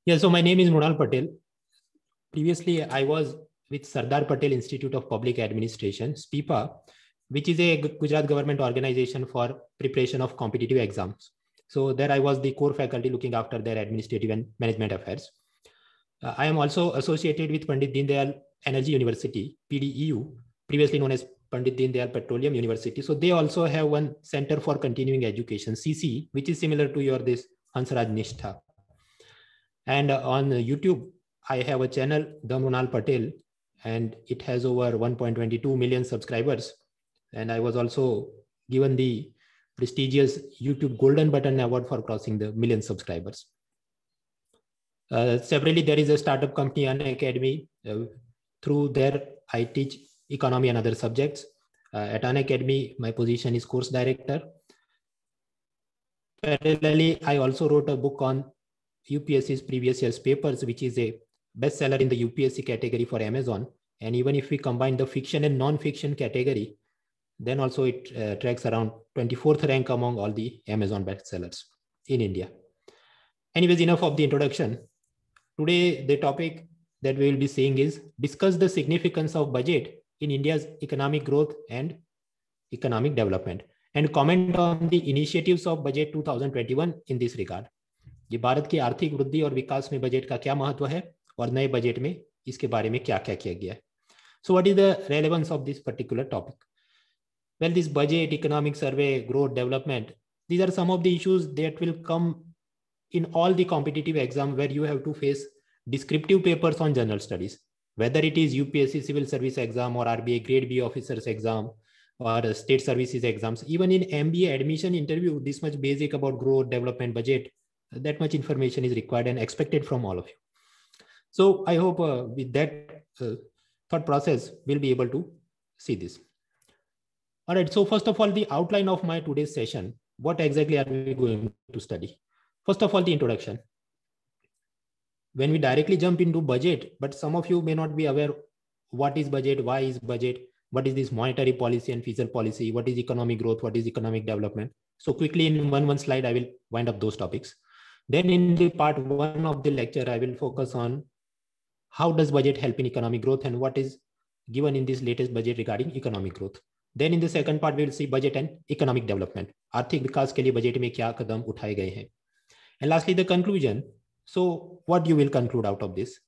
Yeah, so my name is Mrunal Patel. Previously, I was with Sardar Patel Institute of Public Administration, SPIPA, which is a Gujarat government organization for preparation of competitive exams. So there I was the core faculty looking after their administrative and management affairs. I am also associated with Pandit Deendayal Energy University, PDEU, previously known as Pandit Deendayal Petroleum University. So they also have one Center for Continuing Education, CC, which is similar to your this Hansraj Nishtha. And on YouTube, I have a channel, The Mrunal Patel, and it has over 1.22 million subscribers. And I was also given the prestigious YouTube Golden Button Award for crossing the million subscribers. Separately, there is a startup company, Unacademy. Through there, I teach economy and other subjects. At Unacademy, my position is course director. Parallelly, I also wrote a book on UPSC's previous year's papers, which is a bestseller in the UPSC category for Amazon. And even if we combine the fiction and non-fiction category, then also it tracks around 24th rank among all the Amazon bestsellers in India. Anyways, enough of the introduction. Today, the topic that we will be seeing is discuss the significance of budget in India's economic growth and economic development, and comment on the initiatives of budget 2021 in this regard. ये भारत की आर्थिक वृद्धि और विकास में budget का क्या महत्व है और नए बजट में इसके बारे में क्या क्या किया गया है. So what is the relevance of this particular topic? Well, this budget, economic survey, growth, development, these are some of the issues that will come in all the competitive exam where you have to face descriptive papers on general studies, whether it is UPSC civil service exam or RBI grade B officers exam or state services exams. Even in MBA admission interview, this much basic about growth, development, budget, that much information is required and expected from all of you. So I hope with that thought process, we'll be able to see this. All right, so first of all, the outline of my today's session, what exactly are we going to study? First of all, the introduction. When we directly jump into budget, but some of you may not be aware what is budget, why is budget, what is this monetary policy and fiscal policy, what is economic growth, what is economic development. So quickly in one slide, I will wind up those topics. Then in the part one of the lecture, I will focus on how does budget help in economic growth and what is given in this latest budget regarding economic growth. Then in the second part, we will see budget and economic development. आर्थिक विकास के लिए budget में क्या कदम उठाए गए हैं. And lastly, the conclusion. So what you will conclude out of this?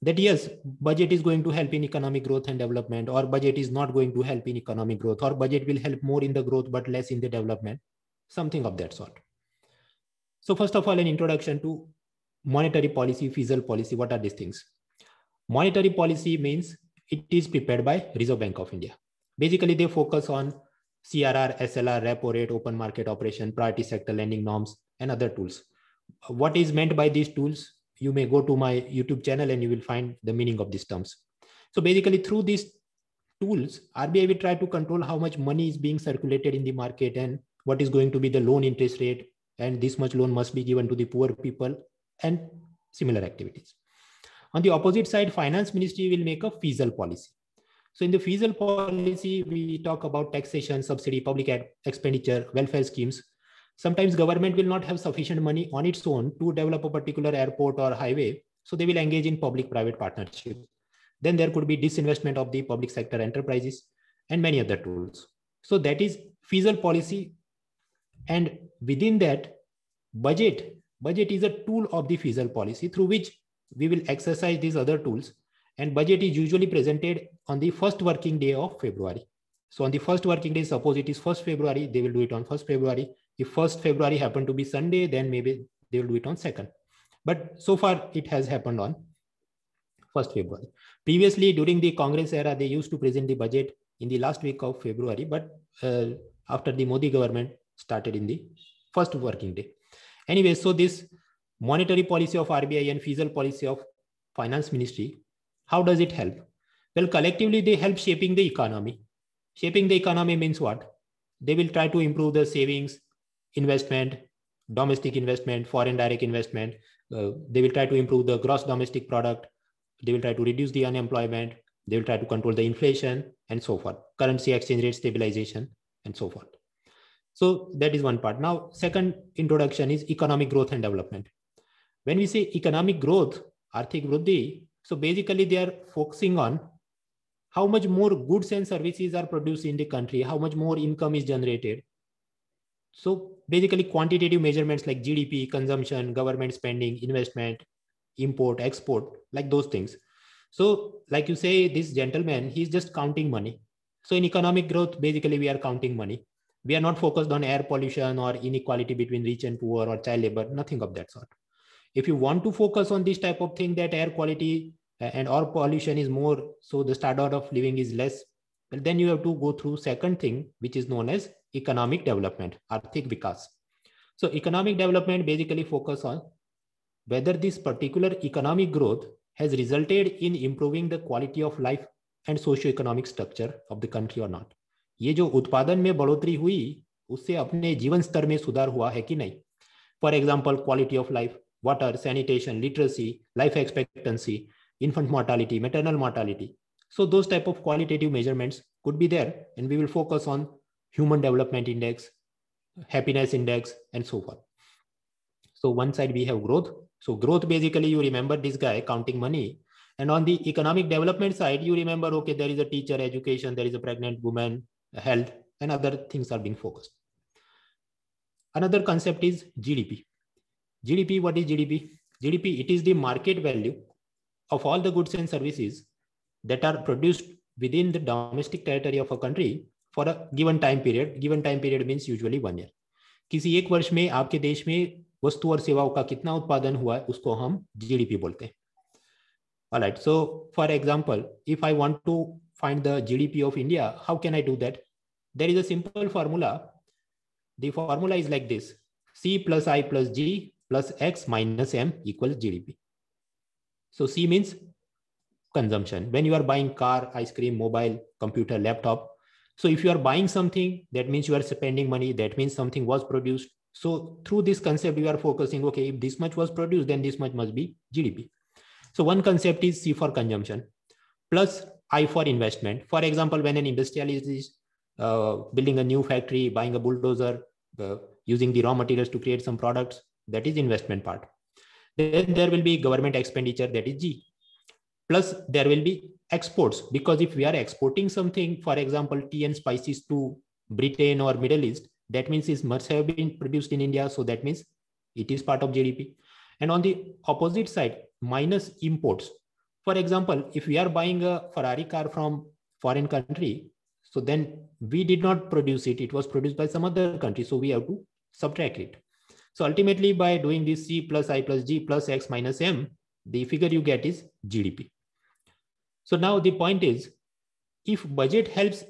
That yes, budget is going to help in economic growth and development, or budget is not going to help in economic growth, or budget will help more in the growth but less in the development, something of that sort. So first of all, an introduction to monetary policy, fiscal policy. What are these things? Monetary policy means it is prepared by Reserve Bank of India. Basically, they focus on CRR, SLR, repo rate, open market operation, priority sector lending norms, and other tools. What is meant by these tools? You may go to my YouTube channel and you will find the meaning of these terms. So basically, through these tools, RBI will try to control how much money is being circulated in the market and what is going to be the loan interest rate, and this much loan must be given to the poor people and similar activities. On the opposite side, Finance Ministry will make a fiscal policy. So in the fiscal policy, we talk about taxation, subsidy, public expenditure, welfare schemes. Sometimes government will not have sufficient money on its own to develop a particular airport or highway. So they will engage in public-private partnership. Then there could be disinvestment of the public sector enterprises and many other tools. So that is fiscal policy. And within that, budget is a tool of the fiscal policy through which we will exercise these other tools. And budget is usually presented on the first working day of February. So on the first working day, suppose it is 1st February, they will do it on 1st February. If 1st February happened to be Sunday, then maybe they will do it on 2nd. But so far it has happened on 1st February. Previously, during the Congress era, they used to present the budget in the last week of February, but after the Modi government started in the first working day. Anyway, so this monetary policy of RBI and fiscal policy of Finance Ministry, how does it help? Well, collectively, they help shaping the economy. Shaping the economy means what? They will try to improve the savings, investment, domestic investment, foreign direct investment. They will try to improve the gross domestic product. They will try to reduce the unemployment. They will try to control the inflation and so forth. Currency exchange rate stabilization and so forth. So that is one part. Now, second introduction is economic growth and development. When we say economic growth, Arthik Vriddhi, so basically they are focusing on how much more goods and services are produced in the country, how much more income is generated. So basically quantitative measurements like GDP, consumption, government spending, investment, import, export, like those things. So like you say, this gentleman, he's just counting money. So in economic growth, basically we are counting money. We are not focused on air pollution or inequality between rich and poor or child labor, nothing of that sort. If you want to focus on this type of thing, that air quality and or pollution is more, so the standard of living is less, well, then you have to go through second thing, which is known as economic development, Arthik Vikas. So economic development basically focus on whether this particular economic growth has resulted in improving the quality of life and socio-economic structure of the country or not. ये जो उत्पादन में बढ़ोतरी हुई, उससे अपने जीवन स्तर में सुधार हुआ है कि नहीं. For example quality of life, water, sanitation, literacy, life expectancy, infant mortality, maternal mortality. So those type of qualitative measurements could be there, and we will focus on human development index, happiness index, and so forth. So one side we have growth. So growth, basically you remember this guy counting money. And on the economic development side, you remember, okay, there is a teacher, education, there is a pregnant woman, health, and other things are being focused. Another concept is GDP. GDP, what is GDP? GDP, it is the market value of all the goods and services that are produced within the domestic territory of a country for a given time period. Given time period means usually 1 year. किसी एक वर्ष में आपके देश में वस्तु और सेवाओं का कितना उत्पादन हुआ है, उसको हम GDP बोलते हैं. All right. So for example, if I want to find the GDP of India, how can I do that? There is a simple formula. The formula is like this: C plus I plus G plus X minus M equals GDP. So C means consumption. When you are buying car, ice cream, mobile, computer, laptop. So if you are buying something, that means you are spending money. That means something was produced. So through this concept, you are focusing, okay, if this much was produced, then this much must be GDP. So one concept is C for consumption plus I for investment. For example, when an industrialist is building a new factory, buying a bulldozer, using the raw materials to create some products, that is investment part. Then there will be government expenditure, that is G. Plus there will be exports, because if we are exporting something, for example, tea and spices to Britain or Middle East, that means it must have been produced in India. So that means it is part of GDP. And on the opposite side, minus imports. For example, if we are buying a Ferrari car from foreign country, so then we did not produce it. It was produced by some other country. So we have to subtract it. So ultimately, by doing this C plus I plus G plus X minus M, the figure you get is GDP. So now the point is, if budget helps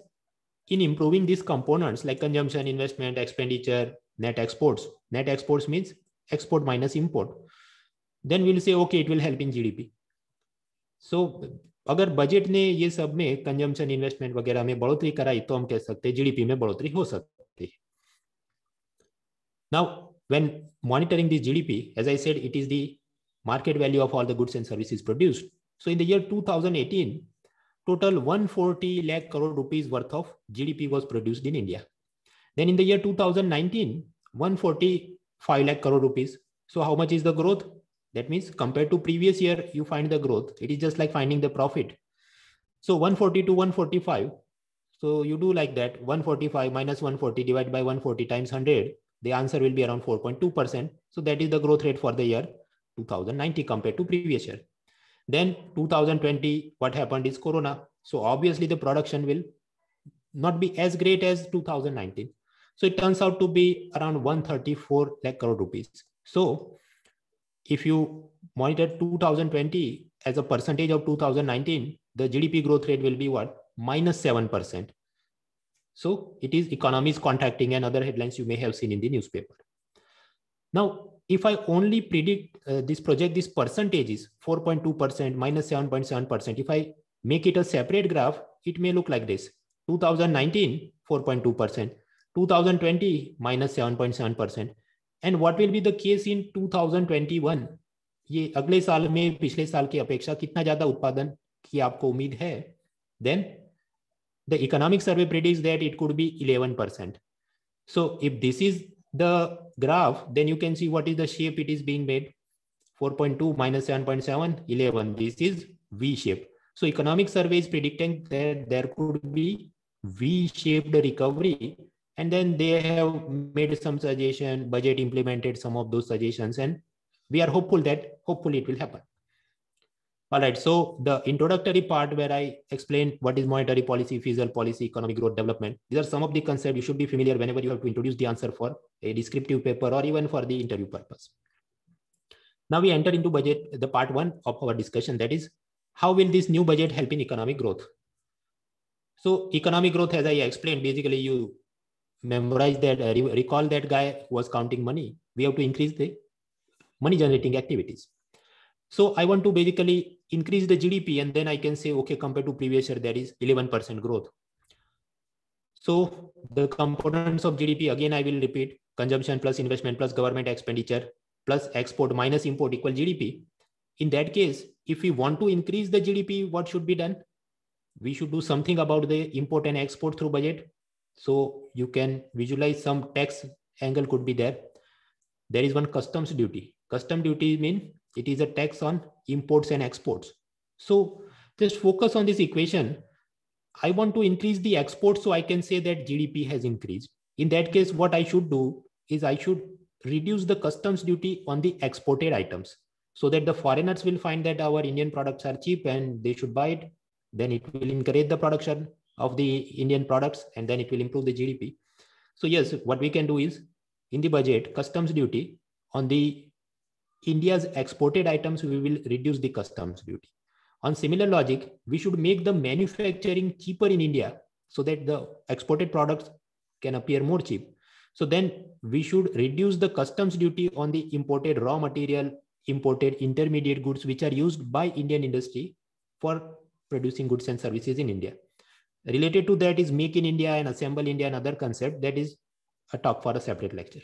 in improving these components like consumption, investment, expenditure, net exports means export minus import, then we'll say, okay, it will help in GDP. So अगर budget ने ये सब में consumption, investment वगैरह में बढ़ोतरी कराई, तो हम कह सकते हैं जीडीपी में बढ़ोतरी हो सकती है. Now, when monitoring the GDP, as I said, it is the market value of all the goods and services produced. So in the year 2018, total 140 lakh crore rupees worth of GDP was produced in India. Then in the year 2019, 145 lakh crore rupees. So how much is the growth? That means compared to previous year, you find the growth. It is just like finding the profit. So 140 to 145. So you do like that, 145 minus 140 divided by 140 times 100. The answer will be around 4.2%. So that is the growth rate for the year 2019 compared to previous year. Then 2020, what happened is Corona. So obviously the production will not be as great as 2019. So it turns out to be around 134 lakh crore rupees. So if you monitor 2020 as a percentage of 2019, the GDP growth rate will be what? Minus 7%. So it is economy is contracting, and other headlines you may have seen in the newspaper. Now, if I only predict this percentage is 4.2%, minus 7.7%. If I make it a separate graph, it may look like this. 2019, 4.2%. 2020, minus 7.7%. And what will be the case in 2021? ये अगले साल में पिछले साल की अपेक्षा कितना ज्यादा उत्पादन की आपको उम्मीद है? Then the economic survey predicts that it could be 11%. So if this is the graph, then you can see what is the shape it is being made. 4.2 minus 7.7, 11. This is V shape. So economic survey is predicting that there could be V-shaped recovery, and then they have made some suggestion, budget implemented some of those suggestions, and we are hopeful that hopefully it will happen. All right, so the introductory part where I explain what is monetary policy, fiscal policy, economic growth development. These are some of the concepts you should be familiar whenever you have to introduce the answer for a descriptive paper or even for the interview purpose. Now we enter into budget, the part one of our discussion, that is, how will this new budget help in economic growth? So economic growth, as I explained, basically you memorize that, recall that guy who was counting money. We have to increase the money generating activities. So I want to basically increase the GDP, and then I can say, okay, compared to previous year, there is 11% growth. So the components of GDP, again, I will repeat: consumption plus investment plus government expenditure plus export minus import equal GDP. In that case, if we want to increase the GDP, what should be done? We should do something about the import and export through budget. So you can visualize some tax angle could be there. There is one customs duty. Custom duty means it is a tax on imports and exports. So just focus on this equation. I want to increase the export, so I can say that GDP has increased. In that case, what I should do is I should reduce the customs duty on the exported items, so that the foreigners will find that our Indian products are cheap and they should buy it. Then it will encourage the production of the Indian products, and then it will improve the GDP. So yes, what we can do is, in the budget, customs duty on the India's exported items, we will reduce the customs duty. On similar logic, we should make the manufacturing cheaper in India, so that the exported products can appear more cheap. So then we should reduce the customs duty on the imported raw material, imported intermediate goods, which are used by Indian industry for producing goods and services in India. Related to that is Make in India and Assemble India, and other concept that is a talk for a separate lecture.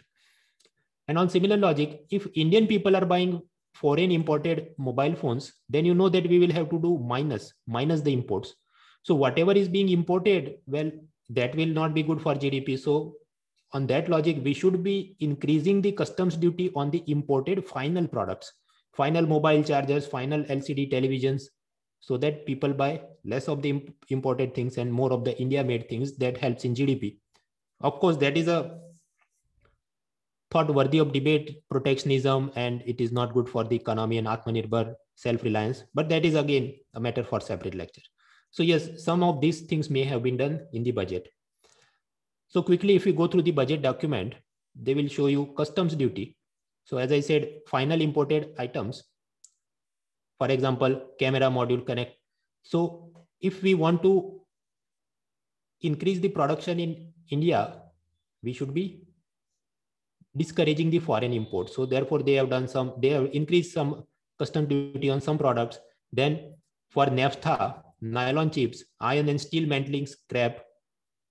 And on similar logic, if Indian people are buying foreign imported mobile phones, then you know that we will have to do minus the imports. So whatever is being imported, well, that will not be good for GDP. So on that logic, we should be increasing the customs duty on the imported final products, final mobile chargers, final LCD televisions, so that people buy less of the imported things and more of the India made things. That helps in GDP. Of course, that is a thought worthy of debate, protectionism, and it is not good for the economy and Atmanirbhar, self-reliance, but that is again a matter for separate lecture. So yes, some of these things may have been done in the budget. So quickly, if you go through the budget document, they will show you customs duty. So as I said, final imported items, for example, camera module connect. So if we want to increase the production in India, we should be discouraging the foreign import. So therefore they have increased some custom duty on some products. Then for naphtha, nylon chips, iron and steel mantling scrap,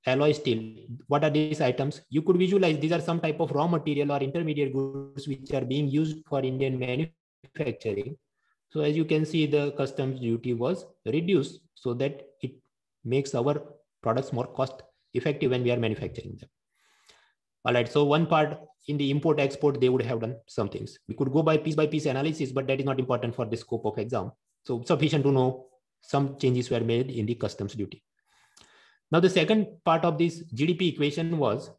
alloy steel, what are these items? You could visualize these are some type of raw material or intermediate goods which are being used for Indian manufacturing. So as you can see, the customs duty was reduced so that it makes our products more cost effective when we are manufacturing them. All right, so one part in the import export, they would have done some things. We could go by piece analysis, but that is not important for the scope of exam. So sufficient to know some changes were made in the customs duty. Now the second part of this GDP equation was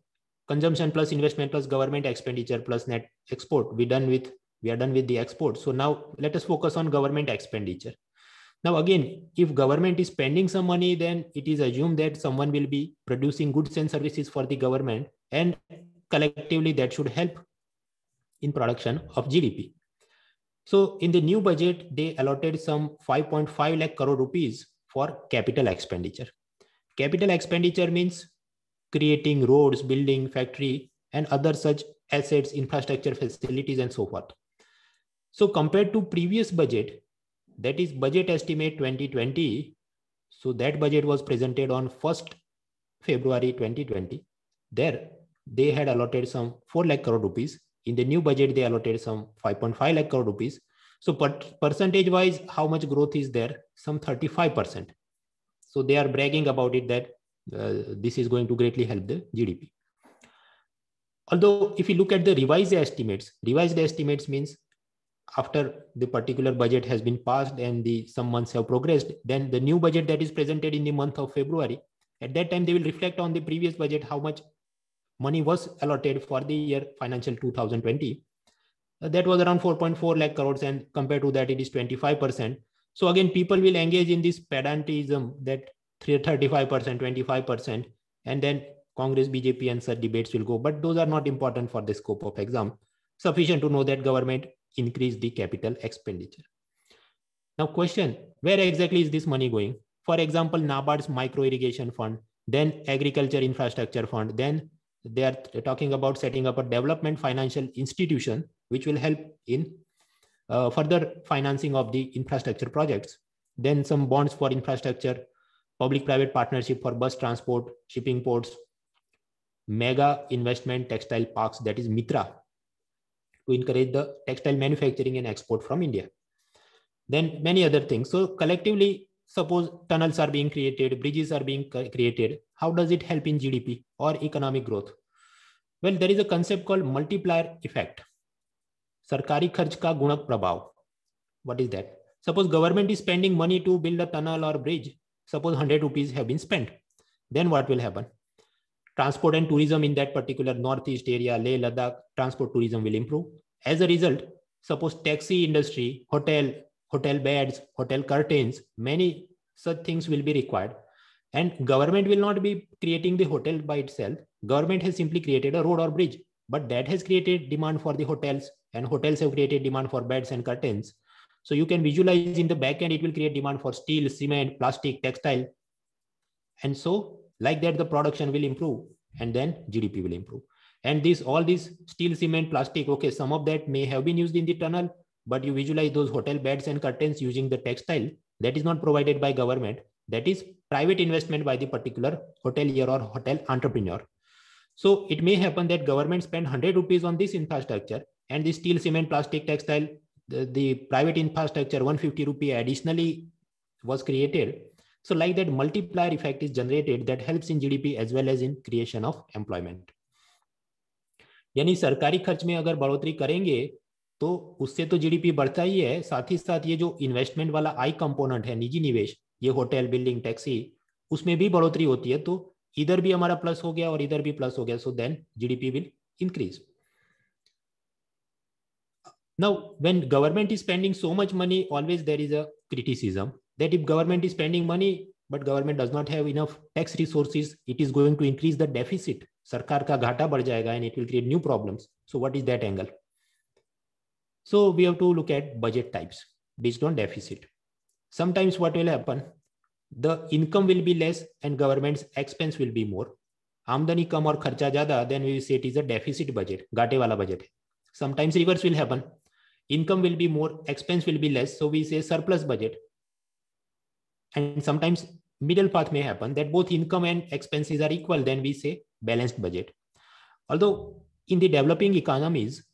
consumption plus investment plus government expenditure plus net export. We are done with the export. So now let us focus on government expenditure. Now again, if government is spending some money, then it is assumed that someone will be producing goods and services for the government, and collectively that should help in production of GDP. So in the new budget, they allotted some 5.5 lakh crore rupees for capital expenditure. Capital expenditure means creating roads, building, factory, and other such assets, infrastructure, facilities, and so forth. So compared to previous budget, that is budget estimate 2020. So that budget was presented on 1st February 2020. There, they had allotted some 4 lakh crore rupees. In the new budget, they allotted some 5.5 lakh crore rupees. So percentage wise, how much growth is there? Some 35%. So they are bragging about it that this is going to greatly help the GDP. Although if you look at the revised estimates means after the particular budget has been passed and some months have progressed, then the new budget that is presented in the month of February, at that time they will reflect on the previous budget, how much money was allotted for the year financial 2020. That was around 4.4 lakh crores, and compared to that it is 25%. So again, people will engage in this pedantism that 35%, 25%, and then Congress, BJP and such debates will go. But those are not important for the scope of exam. Sufficient to know that government increased the capital expenditure. Now question, where exactly is this money going? For example, NABARD's micro irrigation fund, then agriculture infrastructure fund, then they are talking about setting up a development financial institution which will help in further financing of the infrastructure projects. Then some bonds for infrastructure, public-private partnership for bus transport, shipping ports, mega investment textile parks, that is MITRA, to encourage the textile manufacturing and export from India. Then many other things. So collectively, suppose tunnels are being created, bridges are being created. How does it help in GDP or economic growth? Well, there is a concept called multiplier effect. Sarkari kharch ka gunak prabhav. What is that? Suppose government is spending money to build a tunnel or bridge. Suppose 100 rupees have been spent. Then what will happen? Transport and tourism in that particular northeast area, Leh, Ladakh, transport tourism will improve. As a result, suppose taxi industry, hotel beds, hotel curtains, many such things will be required. And government will not be creating the hotel by itself. Government has simply created a road or bridge, but that has created demand for the hotels, and hotels have created demand for beds and curtains. So you can visualize in the back end, it will create demand for steel, cement, plastic, textile. And so like that, the production will improve and then GDP will improve. And all this steel, cement, plastic, okay, some of that may have been used in the tunnel, but you visualize those hotel beds and curtains using the textile, that is not provided by government. That is private investment by the particular hotelier or hotel entrepreneur. So it may happen that government spend 100 rupees on this infrastructure, and the steel, cement, plastic, textile, the private infrastructure 150 rupee additionally was created. So like that, multiplier effect is generated that helps in GDP as well as in creation of employment. यानी सरकारी खर्च में अगर बढ़ोतरी करेंगे तो उससे तो जीडीपी बढ़ता ही है, साथ ही साथ ये जो इन्वेस्टमेंट वाला आई कंपोनेंट है, निजी निवेश, ये होटल, बिल्डिंग, टैक्सी, उसमें भी बढ़ोतरी होती है. तो इधर भी हमारा प्लस हो गया और इधर भी प्लस हो गया. So then GDP will increase. Now, when government is spending so much money, always there is a criticism that if government is spending money, but government does not have enough tax resources, it is going to increase the deficit. Sarkar ka ghata बढ़ जाएगा and it will create new problems. So what is that angle? So we have to look at budget types based on deficit. Sometimes what will happen? The income will be less and government's expense will be more. आमदनी कम और खर्चा ज्यादा, then we will say it is a deficit budget, घाटे वाला budget. Sometimes reverse will happen. Income will be more, expense will be less, so we say surplus budget. And sometimes middle path may happen that both income and expenses are equal, then we say balanced budget. Although in the developing economies,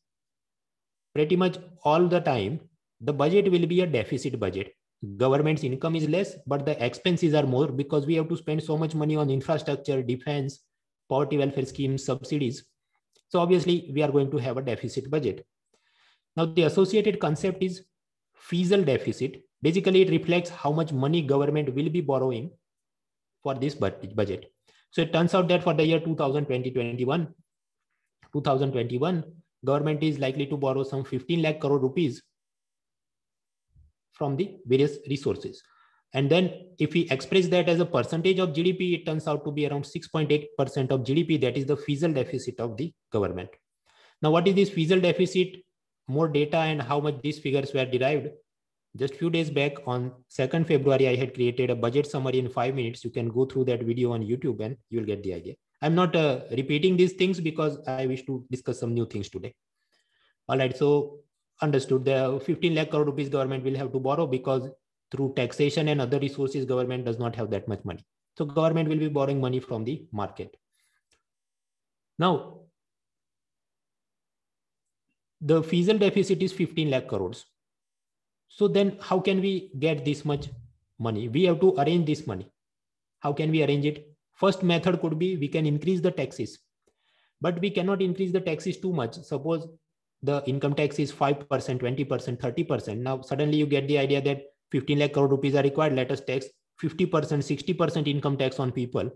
pretty much all the time, the budget will be a deficit budget. Government's income is less, but the expenses are more because we have to spend so much money on infrastructure, defense, poverty welfare schemes, subsidies. So obviously we are going to have a deficit budget. Now the associated concept is fiscal deficit. Basically it reflects how much money government will be borrowing for this budget. So it turns out that for the year 2021, government is likely to borrow some 15 lakh crore rupees from the various resources. And then if we express that as a percentage of GDP, it turns out to be around 6.8% of GDP. That is the fiscal deficit of the government. Now, what is this fiscal deficit? More data and how much these figures were derived. Just few days back on 2nd February, I had created a budget summary in 5 minutes. You can go through that video on YouTube and you'll get the idea. I'm not repeating these things because I wish to discuss some new things today. All right, so understood. The 15 lakh crore rupees government will have to borrow because through taxation and other resources, government does not have that much money. So government will be borrowing money from the market. Now, the fiscal deficit is 15 lakh crores. So then how can we get this much money? We have to arrange this money. How can we arrange it? First method could be we can increase the taxes, but we cannot increase the taxes too much. Suppose the income tax is 5%, 20%, 30%. Now suddenly you get the idea that 15 lakh crore rupees are required. Let us tax 50%, 60% income tax on people.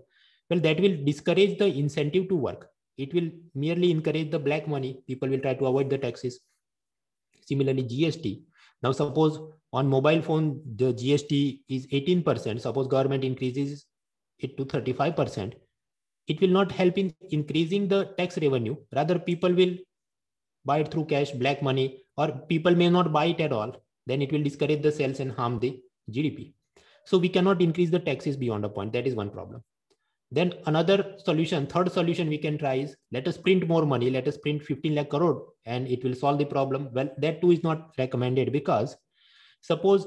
Well, that will discourage the incentive to work. It will merely encourage the black money. People will try to avoid the taxes. Similarly, GST. Now suppose on mobile phone, the GST is 18%. Suppose government increases it to 35%. It will not help in increasing the tax revenue. Rather, people will buy it through cash, black money, or people may not buy it at all. Then it will discourage the sales and harm the GDP. So we cannot increase the taxes beyond a point. That is one problem. Then another solution, third solution we can try is, let us print more money. Let us print 15 lakh crore and it will solve the problem. Well, that too is not recommended, because suppose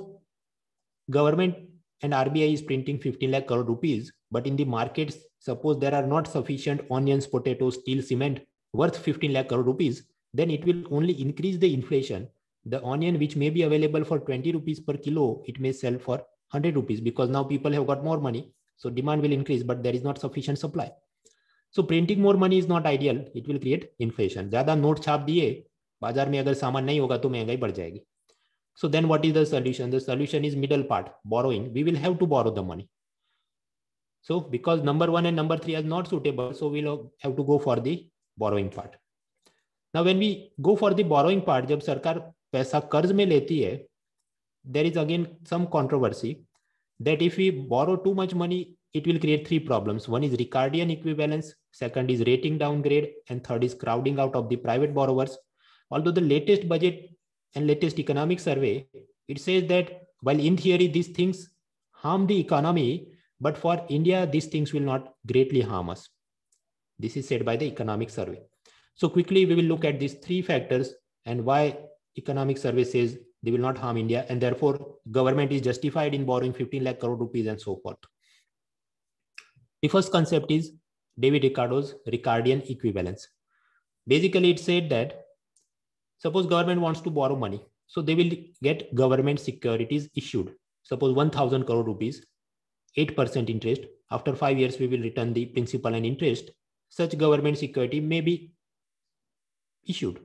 government and RBI is printing 15 lakh crore rupees, but in the markets, suppose there are not sufficient onions, potatoes, steel, cement worth 15 lakh crore rupees, then it will only increase the inflation. The onion which may be available for 20 rupees per kilo, it may sell for 100 rupees, because now people have got more money. So demand will increase, but there is not sufficient supply. So printing more money is not ideal. It will create inflation. ज़्यादा note छाप दिए, बाजार में अगर सामान नहीं होगा तो महंगाई बढ़ जाएगी. So then what is the solution? The solution is middle part, borrowing. We will have to borrow the money. So because number 1 and number 3 are not suitable, so we'll have to go for the borrowing part. Now when we go for the borrowing part, जब सरकार पैसा कर्ज में लेती है, there is again some controversy that if we borrow too much money, it will create three problems. One is Ricardian equivalence, second is rating downgrade, and third is crowding out of the private borrowers. Although the latest budget and latest economic survey, it says that while in theory these things harm the economy, but for India, these things will not greatly harm us. This is said by the economic survey. So quickly, we will look at these three factors and why economic survey says they will not harm India, and therefore government is justified in borrowing 15 lakh crore rupees and so forth. The first concept is David Ricardo's Ricardian equivalence. Basically, it said that suppose government wants to borrow money, so they will get government securities issued. Suppose 1,000 crore rupees, 8% interest. After 5 years, we will return the principal and interest. Such government security may be issued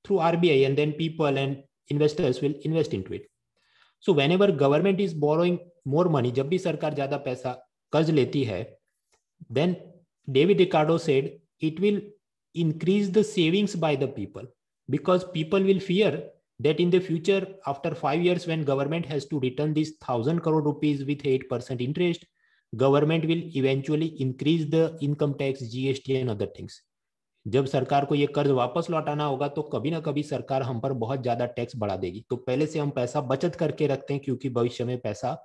through RBI, and then people and investors will invest into it. So whenever government is borrowing more money, जब भी सरकार ज़्यादा पैसा कर्ज लेती है, then David Ricardo said it will increase the savings by the people, because people will fear that in the future, after 5 years, when government has to return these 1,000 crore rupees with 8% interest, government will eventually increase the income tax, GST and other things. जब सरकार को ये कर्ज वापस लौटाना होगा तो कभी ना कभी सरकार हम पर बहुत ज्यादा टैक्स बढ़ा देगी. तो पहले से हम पैसा बचत करके रखते हैं, क्योंकि भविष्य में पैसा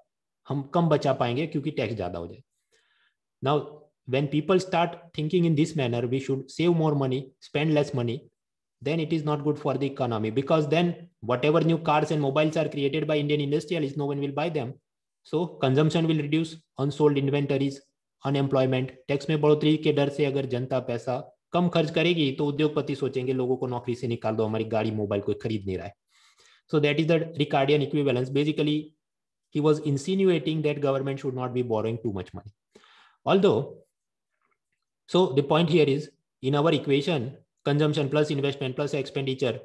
हम कम बचा पाएंगे क्योंकि टैक्स ज्यादा हो जाए. Now, when people start thinking in this manner, we should save more money, spend less money, then it is not good for the economy, because then whatever new cars and mobiles are created by Indian industrialists, no one will buy them. So consumption will reduce, unsold inventories, unemployment. Tax में बढ़ोतरी के डर से अगर जनता पैसा कम खर्च करेगी तो उद्योगपति सोचेंगे लोगों को नौकरी से निकाल दो, हमारी गाड़ी मोबाइल कोई खरीद नहीं रहा है. So that is the Ricardian equivalence. Basically, he was insinuating that government should not be borrowing too much money. Although, so the point here is, in our equation, consumption plus investment plus expenditure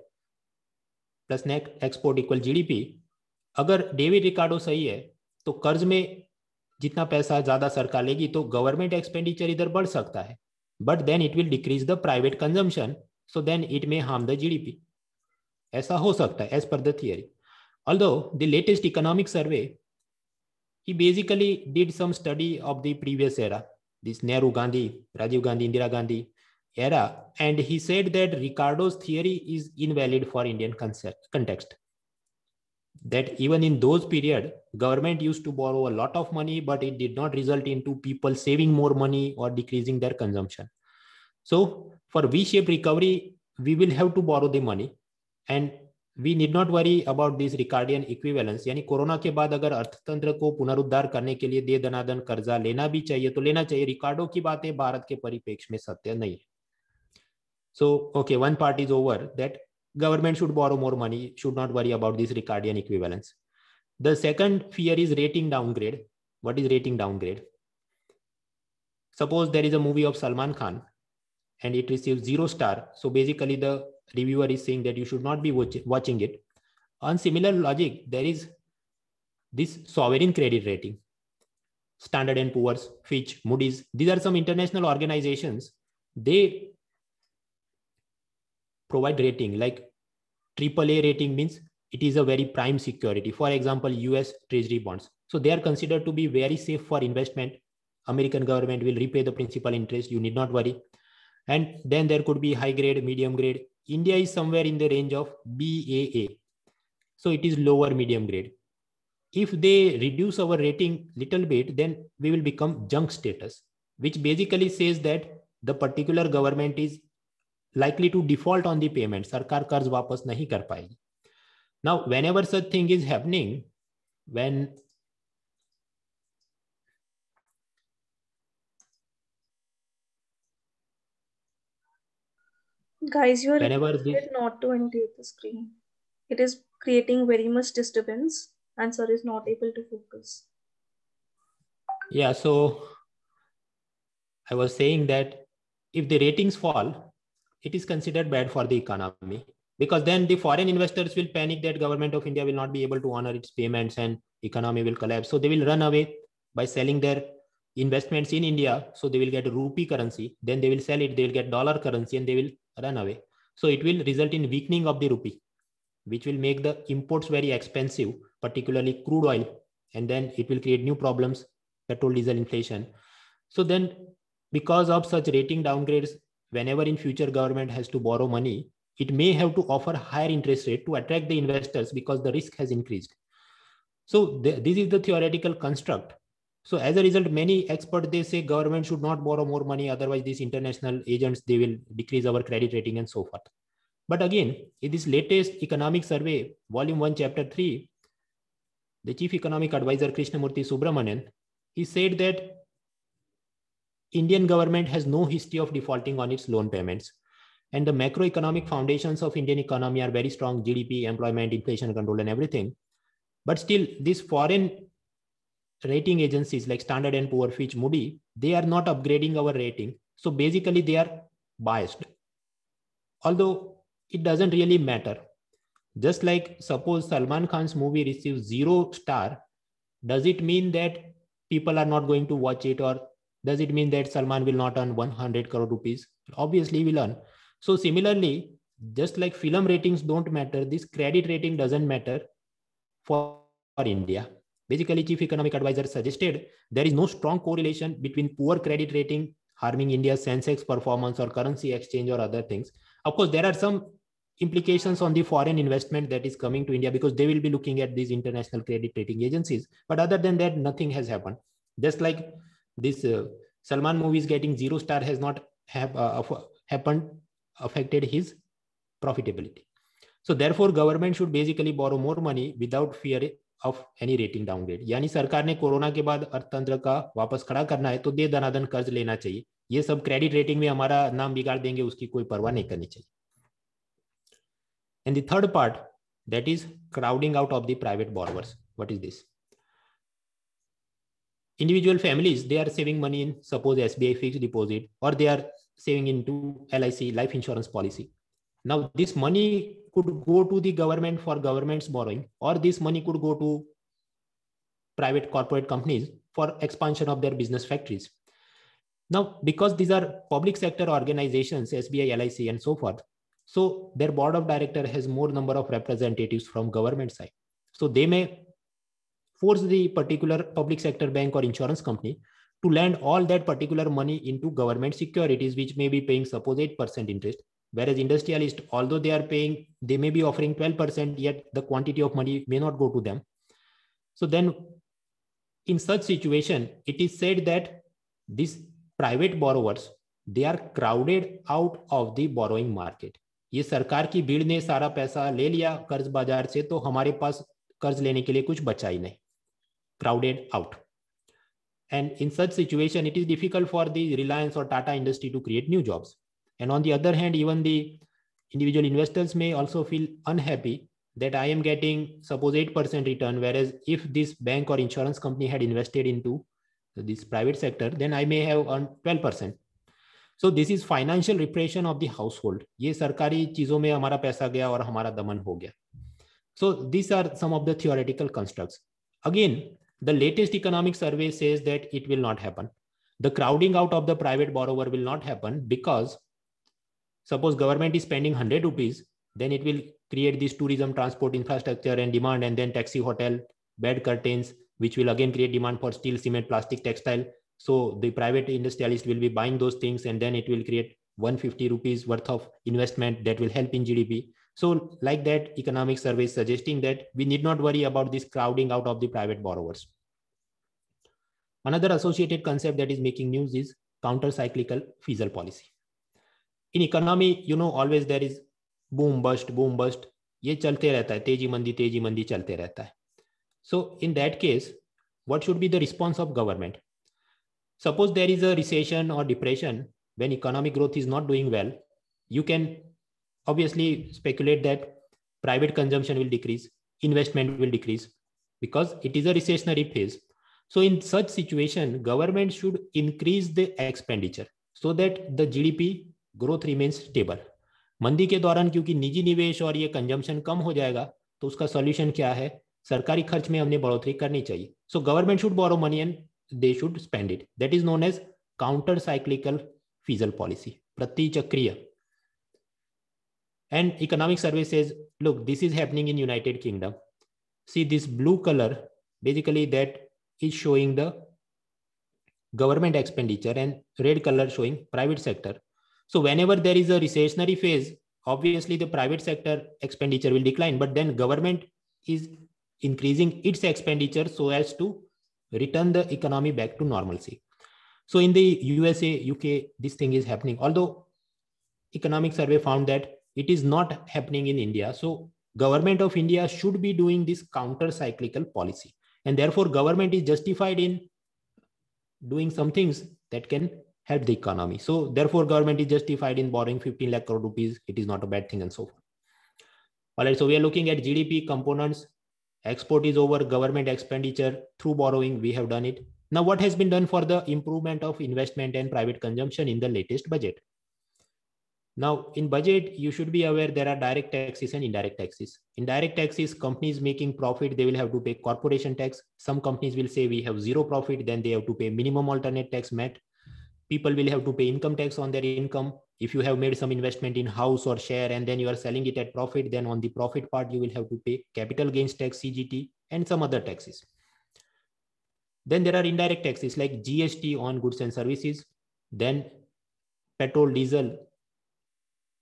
plus net export equal GDP, अगर David Ricardo सही है तो कर्ज में जितना पैसा ज्यादा सरकार लेगी तो गवर्नमेंट एक्सपेंडिचर इधर बढ़ सकता है, but then it will decrease the private consumption, so then it may harm the GDP. ऐसा हो सकता है as per the theory. Although the latest economic survey, he basically did some study of the previous era, this Nehru Gandhi, Rajiv Gandhi, Indira Gandhi era, and he said that Ricardo's theory is invalid for Indian context. That even in those period, government used to borrow a lot of money, but it did not result into people saving more money or decreasing their consumption. So for V-shaped recovery, we will have to borrow the money, and we need not worry about this Ricardian equivalence. यानी corona के बाद अगर अर्थतंत्र को पुनरुद्धार करने के लिए दे दनादन कर्जा लेना भी चाहिए तो लेना चाहिए. रिकार्डो की बातें भारत के परिप्रेक्ष्य में सत्य नहीं है. So okay, one part is over, that government should borrow more money, should not worry about this Ricardian equivalence. The second fear is rating downgrade. What is rating downgrade? Suppose there is a movie of Salman Khan and it receives 0 star. So basically the reviewer is saying that you should not be watching it. On similar logic, there is this sovereign credit rating. Standard & Poor's, Fitch, Moody's, these are some international organizations. They provide rating, like AAA rating means it is a very prime security. For example, US Treasury bonds. So they are considered to be very safe for investment. American government will repay the principal interest. You need not worry. And then there could be high grade, medium grade. India is somewhere in the range of BAA. So it is lower medium grade. If they reduce our rating little bit, then we will become junk status, which basically says that the particular government is likely to default on the payment. Sarkar कर्ज वापस नहीं कर पाएगी. Now, whenever such thing is happening, when guys, you are requested not to unmute the screen. It is creating very much disturbance and sir is not able to focus. Yeah, so I was saying that if the ratings fall, it is considered bad for the economy, because then the foreign investors will panic that government of India will not be able to honor its payments and economy will collapse. So they will run away by selling their investments in India. So they will get rupee currency, then they will sell it, they will get dollar currency and they will run away. So it will result in weakening of the rupee, which will make the imports very expensive, particularly crude oil. And then it will create new problems, petrol, diesel inflation. So then because of such rating downgrades, whenever in future government has to borrow money, it may have to offer higher interest rate to attract the investors because the risk has increased. So this is the theoretical construct. So as a result, many experts, they say government should not borrow more money. Otherwise these international agents, they will decrease our credit rating and so forth. But again, in this latest economic survey, volume 1, chapter 3, the chief economic advisor Krishnamurthy Subramanian, he said that Indian government has no history of defaulting on its loan payments. And the macroeconomic foundations of Indian economy are very strong: GDP, employment, inflation control, and everything. But still, these foreign rating agencies like Standard & Poor's, Fitch, Moody, they are not upgrading our rating. So basically, they are biased. Although it doesn't really matter. Just like suppose Salman Khan's movie receives 0 star, does it mean that people are not going to watch it, or does it mean that Salman will not earn 100 crore rupees? Obviously, he will earn. So similarly, just like film ratings don't matter, this credit rating doesn't matter for India. Basically, chief economic advisor suggested there is no strong correlation between poor credit rating harming India's Sensex performance or currency exchange or other things. Of course, there are some implications on the foreign investment that is coming to India because they will be looking at these international credit rating agencies. But other than that, nothing has happened. Just like this Salman movie is getting 0 star has not affected his profitability. So therefore, government should basically borrow more money without fear of any rating downgrade. यानी सरकार ने corona के बाद अर्थतंत्र का वापस खड़ा करना है तो दे दनादन कर्ज लेना चाहिए. ये सब क्रेडिट रेटिंग में हमारा नाम बिगाड़ देंगे, उसकी कोई परवाह नहीं करनी चाहिए. And the third part, that is crowding out of the private borrowers. What is this? Individual families, they are saving money in suppose SBI fixed deposit, or they are saving into LIC, life insurance policy. Now this money could go to the government for government's borrowing, or this money could go to private corporate companies for expansion of their business factories. Now, because these are public sector organizations, SBI, LIC, and so forth, so their board of director has more number of representatives from government side. So they may force the particular public sector bank or insurance company to lend all that particular money into government securities, which may be paying suppose 8% interest. Whereas industrialist, although they are paying, they may be offering 12%, yet the quantity of money may not go to them. So then in such situation, it is said that these private borrowers, they are crowded out of the borrowing market. ये सरकार की भीड़ ने सारा पैसा ले लिया कर्ज बाजार से, तो हमारे पास कर्ज लेने के लिए कुछ बचा ही नहीं. Crowded out. And in such situation, it is difficult for the Reliance or Tata industry to create new jobs. And on the other hand, even the individual investors may also feel unhappy that I am getting suppose 8% return, whereas if this bank or insurance company had invested into this private sector, then I may have earned 12%. So this is financial repression of the household. ये सरकारी चीजों में हमारा पैसा गया और हमारा दमन हो गया. So these are some of the theoretical constructs. Again, the latest economic survey says that it will not happen. The crowding out of the private borrower will not happen because suppose government is spending 100 rupees, then it will create this tourism, transport, infrastructure and demand, and then taxi, hotel, bed curtains, which will again create demand for steel, cement, plastic, textile. So the private industrialist will be buying those things, and then it will create 150 rupees worth of investment that will help in GDP. So like that, economic survey is suggesting that we need not worry about this crowding out of the private borrowers. Another associated concept that is making news is counter-cyclical fiscal policy. In economy, you know, always there is boom, bust, ये चलते रहता है, तेजी मंदी चलते रहता है. So in that case, what should be the response of government? Suppose there is a recession or depression, when economic growth is not doing well, you can obviously speculate that private consumption will decrease, investment will decrease, because it is a recessionary phase. So in such situation, government should increase the expenditure so that the GDP growth remains stable. मंदी के दौरान क्योंकि निजी निवेश और ये consumption कम हो जाएगा, तो उसका सॉल्यूशन क्या है? सरकारी खर्च में हमने बढ़ोतरी करनी चाहिए. So government should borrow money and they should spend it. That is known as counter cyclical fiscal policy, प्रतिचक्रीय. And economic survey says, look, this is happening in United Kingdom. See this blue color, basically that is showing the government expenditure, and red color showing private sector. So whenever there is a recessionary phase, obviously the private sector expenditure will decline, but then government is increasing its expenditure so as to return the economy back to normalcy. So in the USA, UK, this thing is happening. Although economic survey found that it is not happening in India. So government of India should be doing this counter-cyclical policy. And therefore government is justified in doing some things that can help the economy. So therefore government is justified in borrowing 15 lakh crore rupees. It is not a bad thing and so forth. All right, so we are looking at GDP components. Export is over, government expenditure through borrowing, we have done it. Now what has been done for the improvement of investment and private consumption in the latest budget? Now in budget, you should be aware there are direct taxes and indirect taxes. Indirect taxes, companies making profit, they will have to pay corporation tax. Some companies will say we have zero profit, then they have to pay minimum alternate tax MAT. People will have to pay income tax on their income. If you have made some investment in house or share and then you are selling it at profit, then on the profit part, you will have to pay capital gains tax, CGT, and some other taxes. Then there are indirect taxes like GST on goods and services, then petrol, diesel,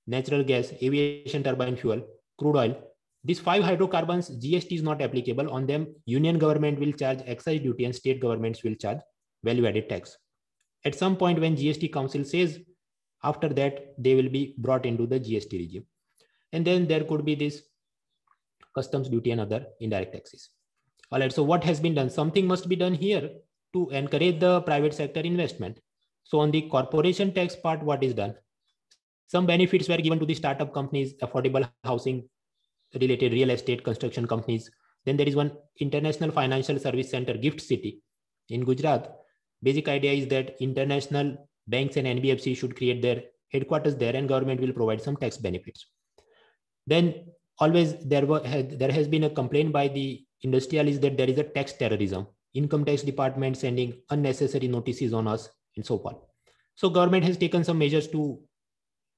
natural gas, aviation turbine fuel, crude oil. These 5 hydrocarbons, GST is not applicable. On them, union government will charge excise duty and state governments will charge value-added tax. At some point when GST Council says, after that, they will be brought into the GST regime. And then there could be this customs duty and other indirect taxes. All right, so what has been done? Something must be done here to encourage the private sector investment. So on the corporation tax part, what is done? Some benefits were given to the startup companies, affordable housing related real estate construction companies. Then there is one International Financial Service Center, Gift City in Gujarat. Basic idea is that international banks and NBFC should create their headquarters there and government will provide some tax benefits. Then always there has been a complaint by the industrialists that there is a tax terrorism, income tax department sending unnecessary notices on us and so forth. So government has taken some measures to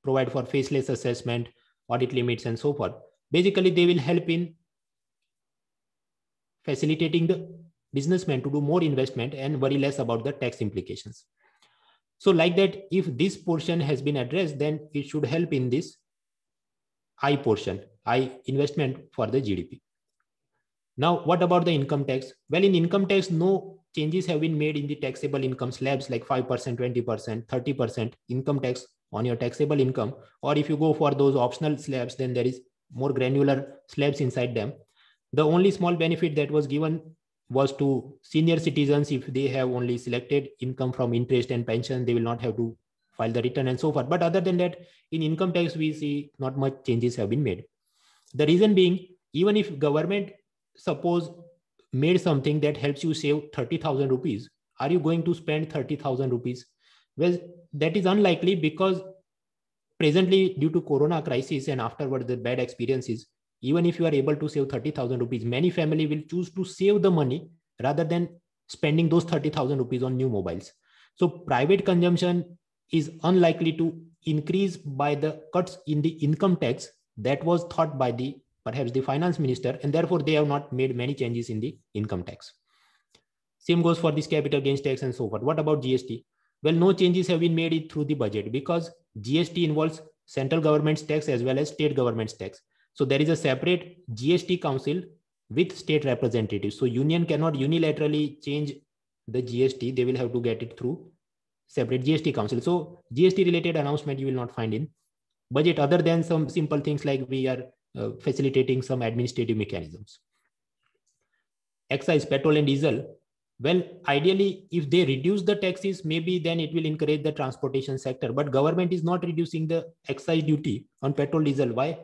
provide for faceless assessment, audit limits and so forth. Basically, they will help in facilitating the businessmen to do more investment and worry less about the tax implications. So like that, if this portion has been addressed, then it should help in this I portion, I investment for the GDP. Now, what about the income tax? Well, in income tax, no changes have been made in the taxable income slabs like 5%, 20%, 30% income tax on your taxable income. Or if you go for those optional slabs, then there is more granular slabs inside them. The only small benefit that was given was to senior citizens. If they have only selected income from interest and pension, they will not have to file the return and so forth. But other than that, in income tax, we see not much changes have been made. The reason being, even if government suppose made something that helps you save 30,000 rupees, are you going to spend 30,000 rupees? Well, that is unlikely because presently, due to Corona crisis and afterward the bad experiences, even if you are able to save 30,000 rupees, many family will choose to save the money rather than spending those 30,000 rupees on new mobiles. So private consumption is unlikely to increase by the cuts in the income tax that was thought by the perhaps the finance minister, and therefore they have not made many changes in the income tax. Same goes for this capital gains tax and so forth. What about GST? Well, no changes have been made through the budget because GST involves central government's tax as well as state government's tax. So there is a separate GST council with state representatives. So union cannot unilaterally change the GST. They will have to get it through separate GST council. So GST related announcement you will not find in budget other than some simple things like we are facilitating some administrative mechanisms. Excise, petrol and diesel. Well, ideally, if they reduce the taxes, maybe then it will encourage the transportation sector. But government is not reducing the excise duty on petrol, diesel. Why?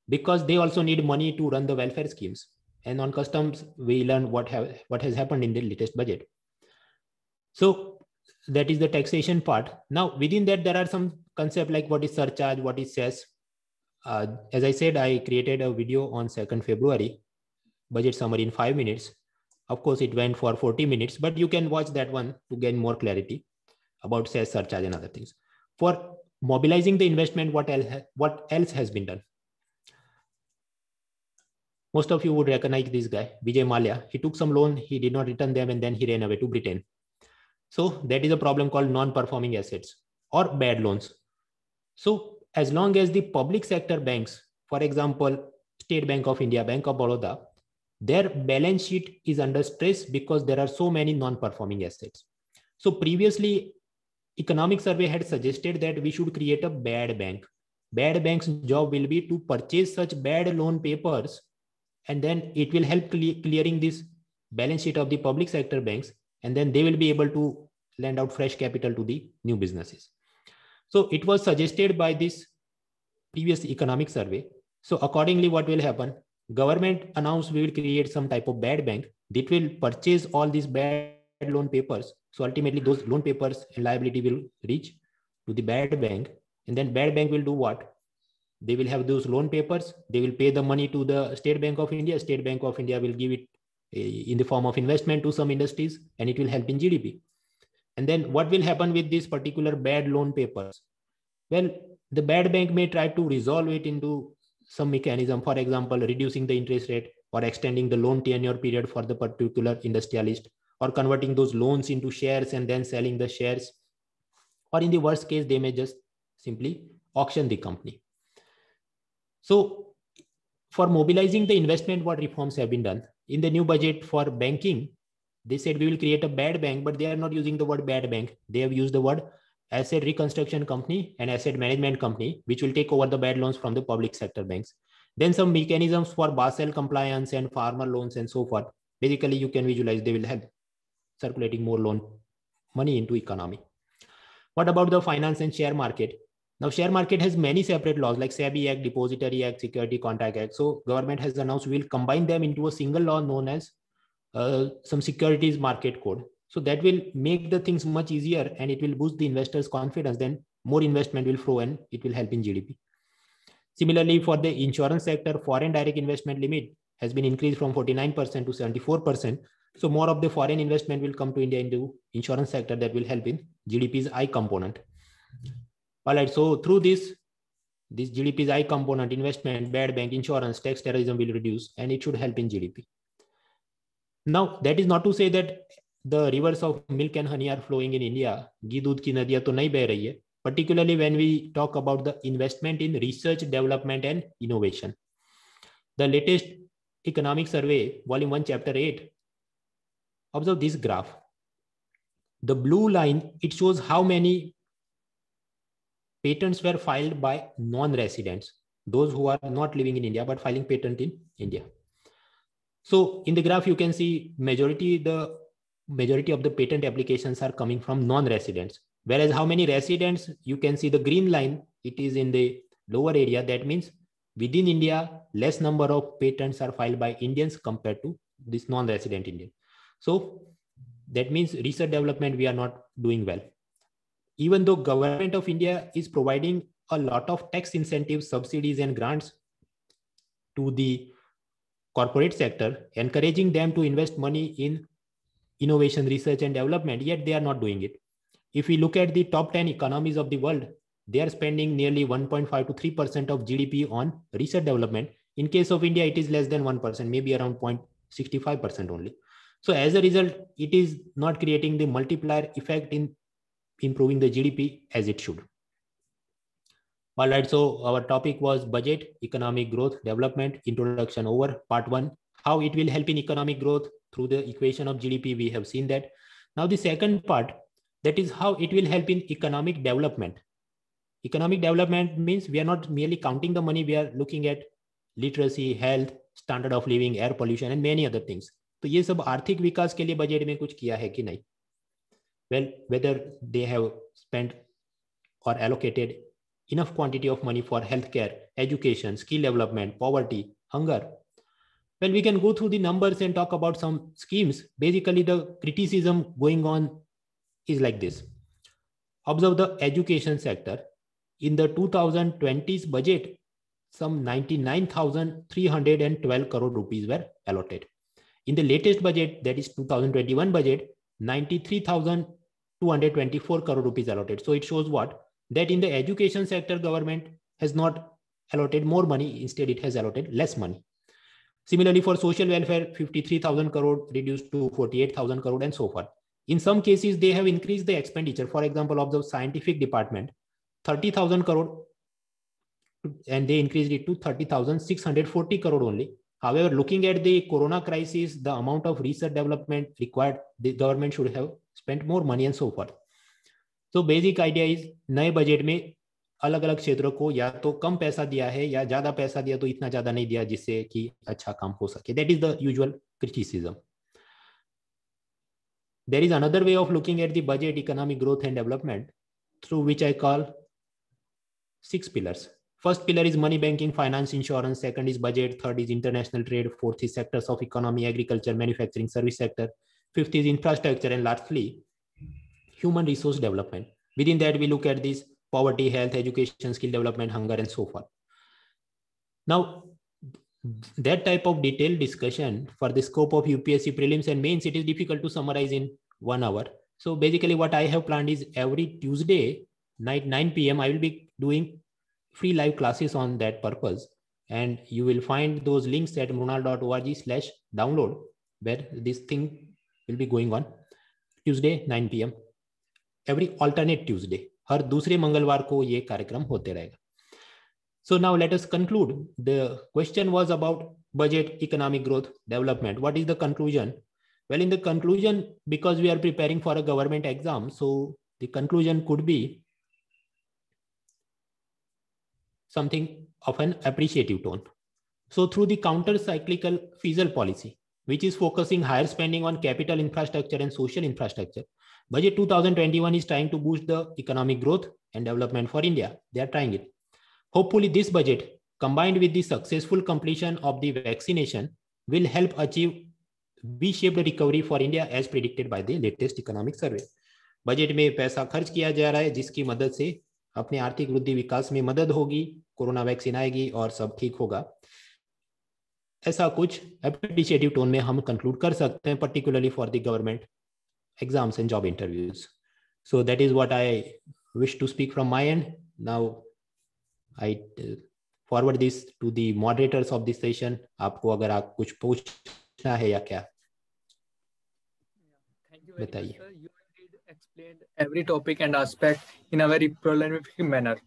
Because they also need money to run the welfare schemes. And on customs, we learned what has happened in the latest budget. So that is the taxation part. Now, within that, there are some concepts like what is surcharge, what is cess. As I said, I created a video on 2nd February, budget summary in 5 minutes. Of course, it went for 40 minutes, but you can watch that one to gain more clarity about cess, surcharge and other things. For mobilizing the investment, what else has been done? Most of you would recognize this guy, Vijay Mallya. He took some loan, he did not return them, and then he ran away to Britain. So that is a problem called non-performing assets or bad loans. So as long as the public sector banks, for example, State Bank of India, Bank of Baroda, their balance sheet is under stress because there are so many non-performing assets. So previously, Economic Survey had suggested that we should create a bad bank. Bad bank's job will be to purchase such bad loan papers, and then it will help clearing this balance sheet of the public sector banks, and then they will be able to lend out fresh capital to the new businesses. So it was suggested by this previous Economic Survey. So accordingly, what will happen? Government announced we will create some type of bad bank that will purchase all these bad loan papers. So ultimately those loan papers and liability will reach to the bad bank, and then bad bank will do what? They will have those loan papers. They will pay the money to the State Bank of India. State Bank of India will give it in the form of investment to some industries, and it will help in GDP. And then what will happen with these particular bad loan papers? Well, the bad bank may try to resolve it into some mechanism, for example, reducing the interest rate or extending the loan tenure period for the particular industrialist, or converting those loans into shares and then selling the shares. Or in the worst case, they may just simply auction the company. So for mobilizing the investment, what reforms have been done? In the new budget for banking, they said we will create a bad bank, but they are not using the word bad bank. They have used the word asset reconstruction company and asset management company, which will take over the bad loans from the public sector banks. Then some mechanisms for Basel compliance and farmer loans and so forth. Basically, you can visualize they will help circulating more loan money into economy. What about the finance and share market? Now, share market has many separate laws like SEBI Act, Depository Act, Security Contract Act. So government has announced we will combine them into a single law known as some securities market code. So that will make the things much easier, and it will boost the investors' confidence. Then more investment will flow and it will help in GDP. Similarly, for the insurance sector, foreign direct investment limit has been increased from 49% to 74%. So more of the foreign investment will come to India into insurance sector that will help in GDP's I component. All right, so through this GDP's I component, investment, bad bank, insurance, tax terrorism will reduce, and it should help in GDP. Now, that is not to say that the rivers of milk and honey are flowing in India. Ghee doodh ki nadiyan to nahi beh rahi hai. Particularly when we talk about the investment in research, development, and innovation. The latest Economic Survey, Volume 1, Chapter 8. Observe this graph. The blue line, it shows how many patents were filed by non-residents, those who are not living in India but filing patent in India. So in the graph, you can see majority of the patent applications are coming from non-residents. Whereas how many residents, you can see the green line, it is in the lower area. That means within India, less number of patents are filed by Indians compared to this non-resident Indian. So that means research development, we are not doing well. even though government of India is providing a lot of tax incentives, subsidies and grants to the corporate sector, encouraging them to invest money in innovation, research and development, yet they are not doing it. If we look at the top 10 economies of the world, they are spending nearly 1.5 to 3% of GDP on research development. In case of India, it is less than 1%, maybe around 0.65% only. So as a result, it is not creating the multiplier effect in improving the GDP as it should. All right, so our topic was budget, economic growth, development, introduction over part 1. How it will help in economic growth through the equation of GDP, we have seen that. Now the second part, that is how it will help in economic development. Economic development means we are not merely counting the money, we are looking at literacy, health, standard of living, air pollution and many other things. तो ये सब आर्थिक विकास के लिए budget में कुछ किया है कि नहीं? Well, whether they have spent or allocated enough quantity of money for healthcare, education, skill development, poverty, hunger. Well, we can go through the numbers and talk about some schemes. Basically, the criticism going on is like this. Observe the education sector. In the 2020's budget, some 99,312 crore rupees were allotted. In the latest budget, that is 2021 budget, 93,224 crore rupees allotted. So it shows what? That in the education sector, government has not allotted more money. Instead, it has allotted less money. Similarly, for social welfare, 53,000 crore reduced to 48,000 crore and so forth. In some cases, they have increased the expenditure. For example, of the scientific department, 30,000 crore, and they increased it to 30,640 crore only. However, looking at the corona crisis, the amount of research development required, the government should have spent more money and so forth. तो basic idea is नए budget में अलग अलग क्षेत्रों को या तो कम पैसा दिया है या ज्यादा पैसा दिया तो इतना ज्यादा नहीं दिया जिससे कि अच्छा काम हो सके. That is the usual criticism. There is another way of looking at the budget, economic growth and development, through which I call 6 pillars. First pillar is money, banking, finance, insurance. Second is budget. Third is international trade. Fourth is sectors of economy, agriculture, manufacturing, service sector. Fifth is infrastructure. And lastly, human resource development. Within that, we look at this poverty, health, education, skill development, hunger, and so forth. Now, that type of detailed discussion for the scope of UPSC prelims and mains, it is difficult to summarize in 1 hour. So basically what I have planned is every Tuesday night 9 p.m. I will be doing free live classes on that purpose. And you will find those links at mrunal.org/download, where this thing will be going on Tuesday 9 p.m. Every alternate Tuesday. हर दूसरे मंगलवार को ये कार्यक्रम होते रहेगा. So now let us conclude. The question was about budget, economic growth, development. What is the conclusion? Well, in the conclusion, because we are preparing for a government exam, so the conclusion could be something of an appreciative tone. So through the counter-cyclical fiscal policy, which is focusing higher spending on capital infrastructure and social infrastructure, Budget 2021 is trying to boost the economic growth and development for India. They are trying it. Hopefully, this budget, combined with the successful completion of the vaccination, will help achieve V-shaped recovery for India as predicted by the latest economic survey. Budget में पैसा खर्च किया जा रहा है जिसकी मदद से अपने आर्थिक वृद्धि विकास में मदद होगी, कोरोना वैक्सीन आएगी और सब ठीक होगा. ऐसा कुछ एप्रिशिएटिव टोन में हम कंक्लूड कर सकते हैं, particularly for the government exams and job interviews. So that is what I wish to speak from my end. Now I forward this to the moderators of this session. आपको अगर आप कुछ पूछना है या क्या? Thank you very much, sir. You indeed explained every topic and aspect in a very prolific manner.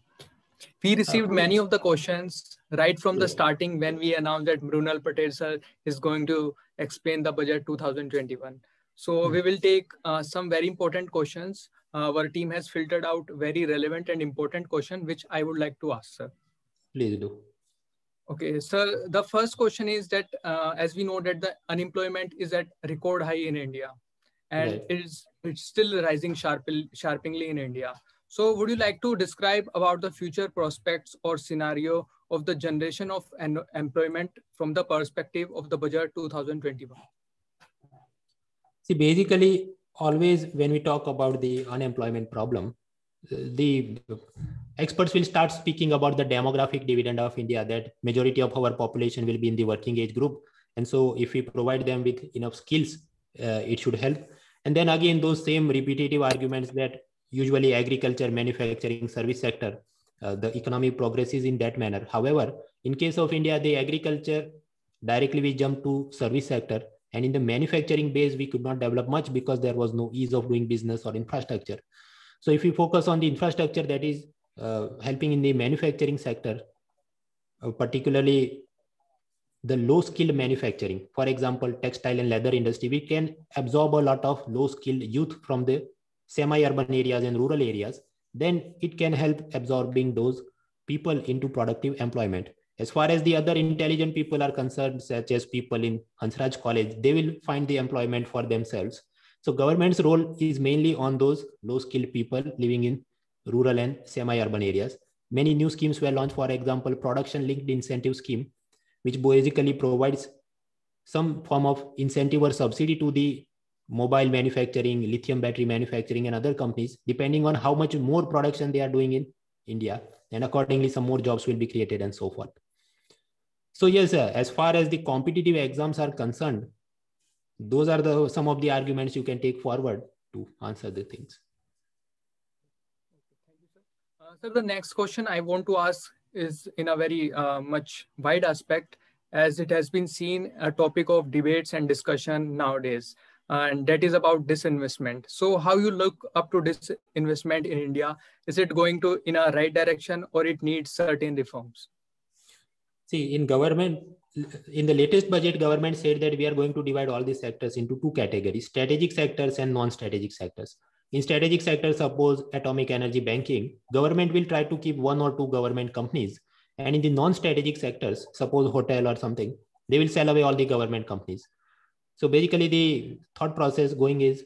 We received many of the questions right from the starting when we announced that Mrunal Patel sir is going to explain the budget 2021. So we will take some very important questions. Our team has filtered out very relevant and important question, which I would like to ask, sir. Please do. Okay, sir, the first question is that as we know that the unemployment is at record high in India, and right. it's still rising sharply in India. So would you like to describe about the future prospects or scenario of the generation of employment from the perspective of the budget 2021? See, basically, always when we talk about the unemployment problem, the experts will start speaking about the demographic dividend of India, that majority of our population will be in the working age group. And so if we provide them with enough skills, it should help. And then again, those same repetitive arguments that usually agriculture, manufacturing, service sector, the economy progresses in that manner. However, in case of India, the agriculture, directly we jump to service sector. And in the manufacturing base, we could not develop much because there was no ease of doing business or infrastructure. So if we focus on the infrastructure that is helping in the manufacturing sector, particularly the low skill manufacturing, for example, textile and leather industry, we can absorb a lot of low skilled youth from the semi-urban areas and rural areas. Then it can help absorbing those people into productive employment. As far as the other intelligent people are concerned, such as people in Hansraj College, they will find the employment for themselves. So government's role is mainly on those low-skilled people living in rural and semi-urban areas. Many new schemes were launched, for example, production-linked incentive scheme, which basically provides some form of incentive or subsidy to the mobile manufacturing, lithium battery manufacturing, and other companies, depending on how much more production they are doing in India. And accordingly, some more jobs will be created and so forth. So yes, as far as the competitive exams are concerned, those are some of the arguments you can take forward to answer the things. Thank you, sir. So the next question I want to ask is in a very much wide aspect, as it has been seen a topic of debates and discussion nowadays, and that is about disinvestment. So how you look up to disinvestment in India? Is it going to in a right direction or it needs certain reforms? See, in government, in the latest budget, government said that we are going to divide all these sectors into two categories, strategic sectors and non-strategic sectors. In strategic sectors, suppose atomic energy, banking, government will try to keep one or two government companies. And in the non-strategic sectors, suppose hotel or something, they will sell away all the government companies. So basically the thought process going is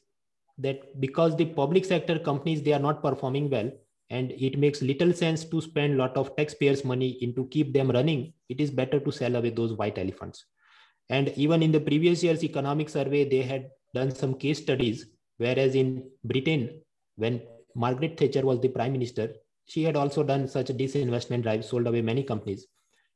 that because the public sector companies, they are not performing well, and it makes little sense to spend a lot of taxpayers' money into keep them running, it is better to sell away those white elephants. And even in the previous year's economic survey, they had done some case studies, whereas in Britain, when Margaret Thatcher was the prime minister, she had also done such a disinvestment drive, sold away many companies.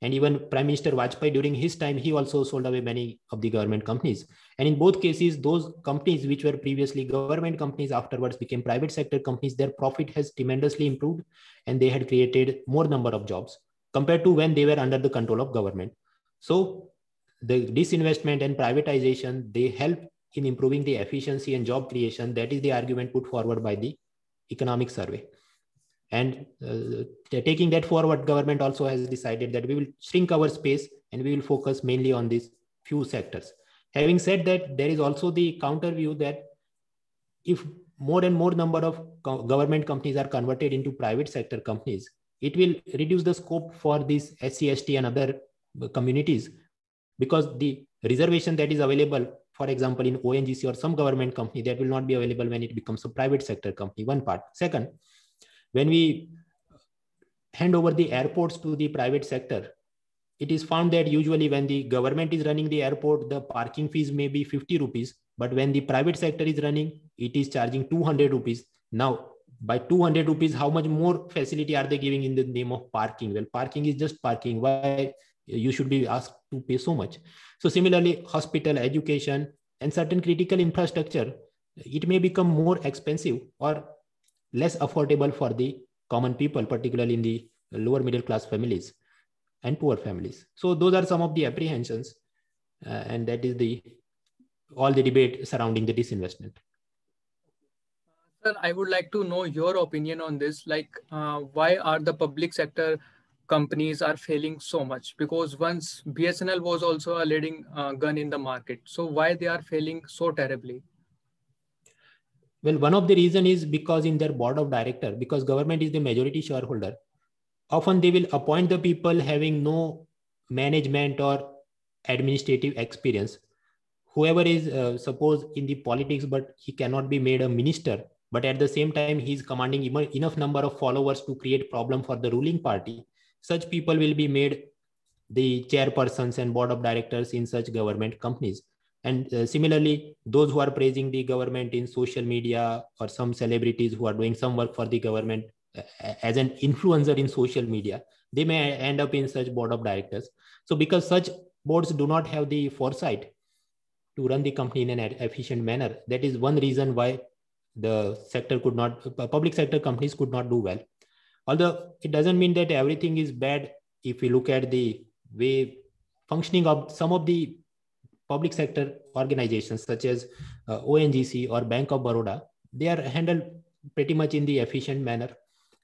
And even Prime Minister Vajpayee, during his time, he also sold away many of the government companies. And in both cases, those companies which were previously government companies afterwards became private sector companies, their profit has tremendously improved and they had created more number of jobs compared to when they were under the control of government. So the disinvestment and privatization, they help in improving the efficiency and job creation. That is the argument put forward by the economic survey. And taking that forward, government also has decided that we will shrink our space and we will focus mainly on these few sectors. Having said that, there is also the counter view that if more and more number of government companies are converted into private sector companies, it will reduce the scope for these SC, ST and other communities, because the reservation that is available, for example, in ONGC or some government company, that will not be available when it becomes a private sector company, one part. Second, when we hand over the airports to the private sector, it is found that usually when the government is running the airport, the parking fees may be 50 rupees. But when the private sector is running, it is charging 200 rupees. Now, by 200 rupees, how much more facility are they giving in the name of parking? Well, parking is just parking. Why you should be asked to pay so much? So similarly, hospital, education, and certain critical infrastructure, it may become more expensive or less affordable for the common people, particularly in the lower middle class families and poor families. So those are some of the apprehensions, and that is all the debate surrounding the disinvestment. Sir, I would like to know your opinion on this. Like, why are the public sector companies are failing so much? Because once BSNL was also a leading gun in the market. So why they are failing so terribly? Well, one of the reason is because in their board of director, because government is the majority shareholder, often they will appoint the people having no management or administrative experience. Whoever is suppose in the politics, but he cannot be made a minister, but at the same time, he is commanding enough number of followers to create problem for the ruling party. Such people will be made the chairpersons and board of directors in such government companies. And similarly, those who are praising the government in social media, or some celebrities who are doing some work for the government as an influencer in social media, they may end up in such board of directors. So because such boards do not have the foresight to run the company in an efficient manner, that is one reason why the sector could not, public sector companies could not do well. Although it doesn't mean that everything is bad. If we look at the way functioning of some of the public sector organizations such as ONGC or Bank of Baroda, they are handled pretty much in the efficient manner.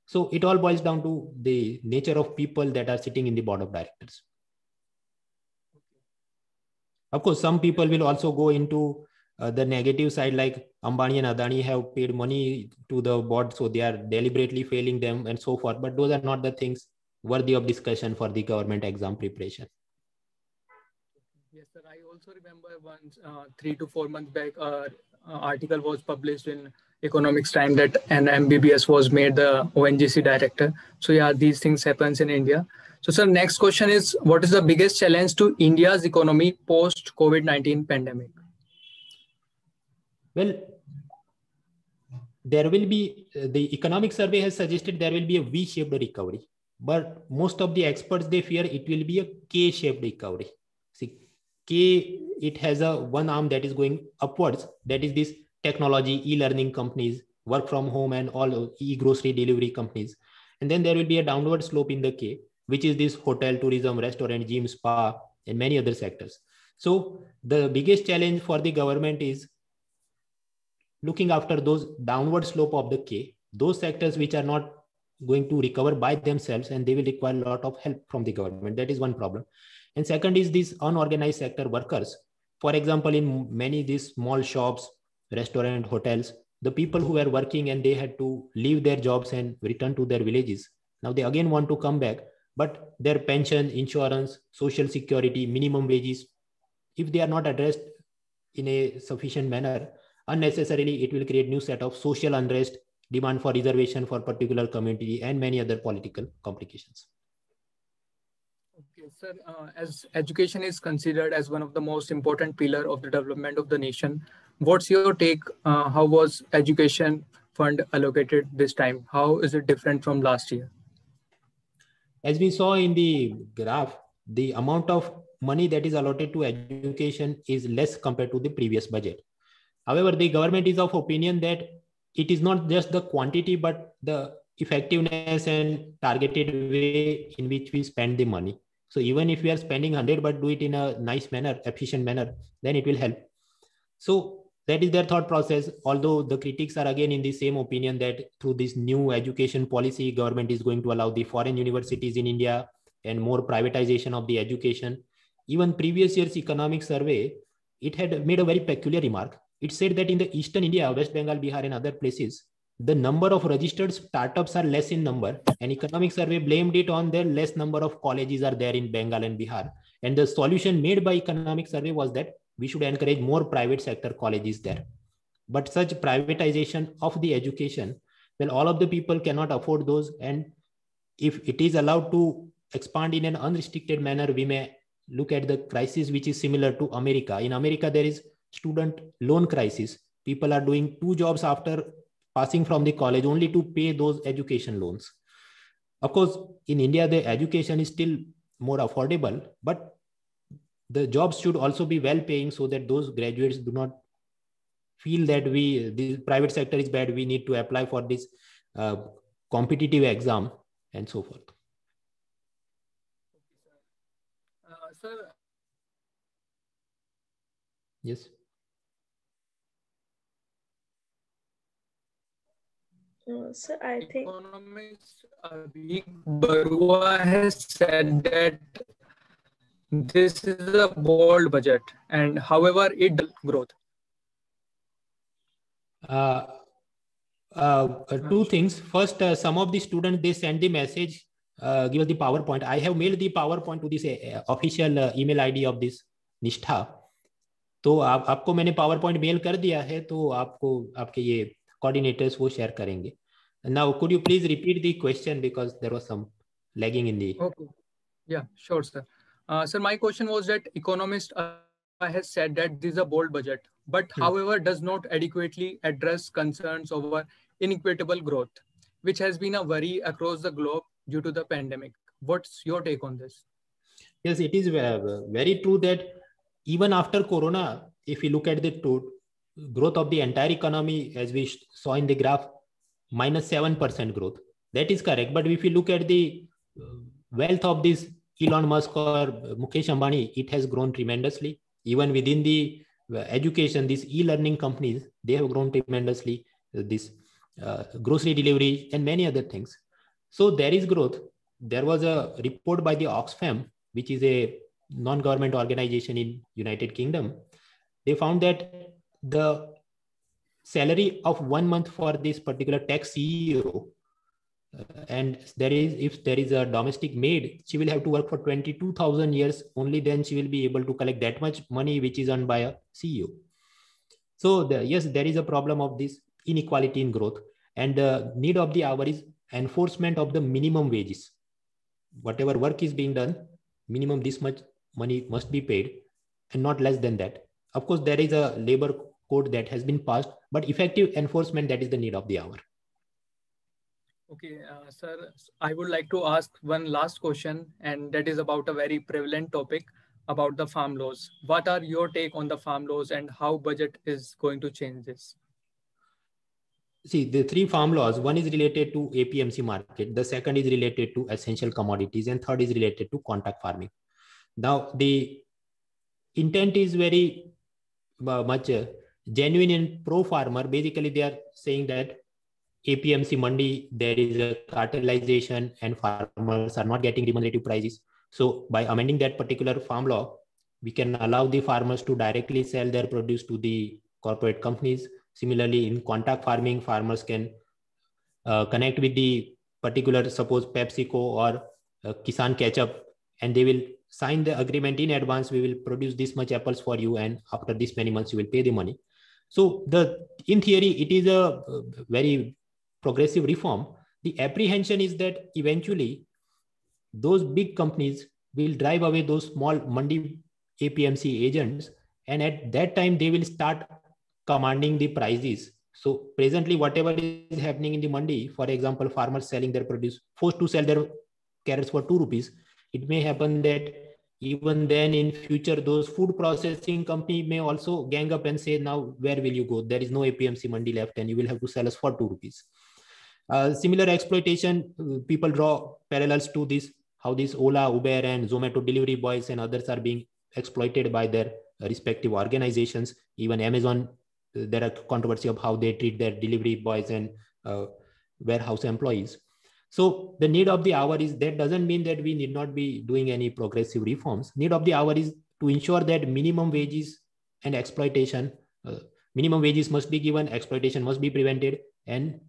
So it all boils down to the nature of people that are sitting in the board of directors. Of course, some people will also go into the negative side, like Ambani and Adani have paid money to the board, so they are deliberately failing them and so forth. But those are not the things worthy of discussion for the government exam preparation. Yes, sir. I also remember once 3 to 4 months back, article was published in Economics Time that an MBBS was made the ONGC director. So yeah, these things happens in India. So sir, next question is, what is the biggest challenge to India's economy post COVID-19 pandemic? Well, there will be, the economic survey has suggested there will be a V-shaped recovery, but most of the experts, they fear it will be a K-shaped recovery. See, K, it has a one arm that is going upwards, that is this technology, e-learning companies, work from home, and all e-grocery delivery companies. And then there will be a downward slope in the K, which is this hotel, tourism, restaurant, gym, spa, and many other sectors. So the biggest challenge for the government is looking after those downward slope of the K, those sectors which are not going to recover by themselves, and they will require a lot of help from the government. That is one problem. And second is these unorganized sector workers. For example, in many these small shops, restaurant, hotels, the people who were working and they had to leave their jobs and return to their villages. Now they again want to come back, but their pension, insurance, social security, minimum wages, if they are not addressed in a sufficient manner, unnecessarily it will create new set of social unrest, demand for reservation for particular community, and many other political complications. Okay, sir, as education is considered as one of the most important pillar of the development of the nation, what's your take? How was education fund allocated this time? How is it different from last year? As we saw in the graph, the amount of money that is allotted to education is less compared to the previous budget. However, the government is of opinion that it is not just the quantity, but the effectiveness and targeted way in which we spend the money. So even if we are spending 100, but do it in a nice manner, efficient manner, then it will help. So that is their thought process. Although the critics are again in the same opinion that through this new education policy, government is going to allow the foreign universities in India and more privatization of the education. Even previous year's economic survey, it had made a very peculiar remark. It said that in the Eastern India, West Bengal, Bihar, and other places, the number of registered startups are less in number, and economic survey blamed it on the less number of colleges are there in Bengal and Bihar. And the solution made by economic survey was that we should encourage more private sector colleges there. But such privatization of the education, well, all of the people cannot afford those. And if it is allowed to expand in an unrestricted manner, we may look at the crisis which is similar to America. In America, there is student loan crisis. People are doing 2 jobs after passing from the college only to pay those education loans. Of course, in India, the education is still more affordable, but the jobs should also be well paying so that those graduates do not feel that the private sector is bad, we need to apply for this competitive exam and so forth. Sir. Yes. Sir, I think Economist Abhi Barua has said that this is a bold budget, and however, it does growth. 2 things. First, some of the students, they send the message, give us the PowerPoint. I have mailed the PowerPoint to this official email ID of this Nishtha. तो आपको मैंने PowerPoint mail कर दिया है, तो आपको आपके ये coordinators वो share करेंगे. Now, could you please repeat the question because there was some lagging in the. Okay. Yeah, sure, sir. Sir, my question was that Economist has said that this is a bold budget, but however does not adequately address concerns over inequitable growth, which has been a worry across the globe due to the pandemic. What's your take on this? Yes, it is very true that even after Corona, if you look at the growth of the entire economy, as we saw in the graph, -7% growth. That is correct. But if you look at the wealth of this Elon Musk or Mukesh Ambani, it has grown tremendously. Even within the education, these e-learning companies, they have grown tremendously. This grocery delivery and many other things. So there is growth. There was a report by the Oxfam, which is a non-government organization in United Kingdom. They found that the salary of 1 month for this particular tech CEO, and if there is a domestic maid, she will have to work for 22,000 years. Only then she will be able to collect that much money, which is earned by a CEO. So yes, there is a problem of this inequality in growth, and the need of the hour is enforcement of the minimum wages. Whatever work is being done, minimum this much money must be paid, and not less than that. Of course, there is a labor code that has been passed, but effective enforcement, that is the need of the hour. Okay, sir, I would like to ask one last question, and that is about a very prevalent topic about the farm laws. What are your take on the farm laws and how budget is going to change this? See, the 3 farm laws, one is related to APMC market, the second is related to essential commodities, and third is related to contact farming. Now, the intent is very much genuine and pro-farmer. Basically, they are saying that APMC Mandi, there is a cartelization and farmers are not getting remunerative prices. So by amending that particular farm law, we can allow the farmers to directly sell their produce to the corporate companies. Similarly, in contact farming, farmers can connect with the particular, suppose PepsiCo or Kisan Ketchup, and they will sign the agreement in advance. We will produce this much apples for you, and after this many months, you will pay the money. So in theory, it is a very progressive reform. The apprehension is that eventually those big companies will drive away those small mandi APMC agents, and at that time they will start commanding the prices. So presently, whatever is happening in the mandi, for example, farmers selling their produce, forced to sell their carrots for 2 rupees, it may happen that even then in future, those food processing company may also gang up and say, now where will you go? There is no APMC mandi left and you will have to sell us for 2 rupees. Similar exploitation, people draw parallels to this, how this Ola, Uber and Zomato delivery boys and others are being exploited by their respective organizations. Even Amazon, there are controversy of how they treat their delivery boys and warehouse employees. So the need of the hour is, that doesn't mean that we need not be doing any progressive reforms. Need of the hour is to ensure that minimum wages and exploitation, minimum wages must be given, exploitation must be prevented, and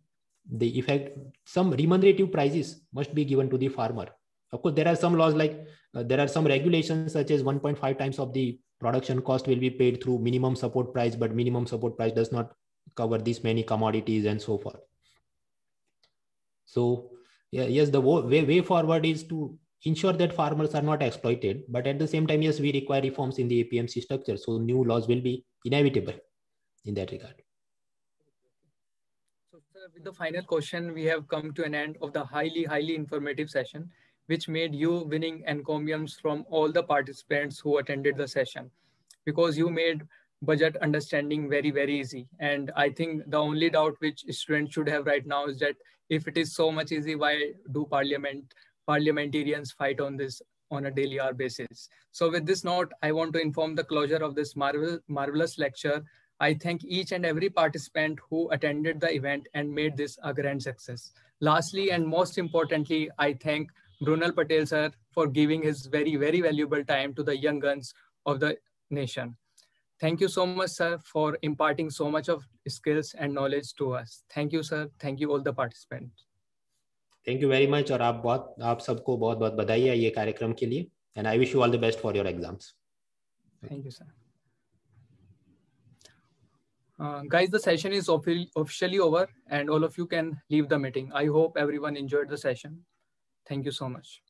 the effect, some remunerative prices must be given to the farmer. Of course, there are some laws like there are some regulations such as 1.5 times of the production cost will be paid through minimum support price, but minimum support price does not cover this many commodities and so forth. So yeah, yes, the way forward is to ensure that farmers are not exploited, but at the same time, yes, we require reforms in the APMC structure. So new laws will be inevitable in that regard. So sir, with the final question, we have come to an end of the highly informative session, which made you winning encomiums from all the participants who attended the session, because you made budget understanding very easy. And I think the only doubt which students should have right now is that if it is so much easy, why do parliamentarians fight on this on a daily hour basis? So with this note, I want to inform the closure of this marvelous lecture. I thank each and every participant who attended the event and made this a grand success. Lastly, and most importantly, I thank Mrunal Patel sir for giving his very valuable time to the young guns of the nation. Thank you so much, sir, for imparting so much of skills and knowledge to us. Thank you, sir. Thank you all the participants. Thank you very much, और आप सबको बहुत बधाई है ये कार्यक्रम के लिए, and I wish you all the best for your exams. Thank you, sir. Guys, the session is officially over and all of you can leave the meeting. I hope everyone enjoyed the session. Thank you so much.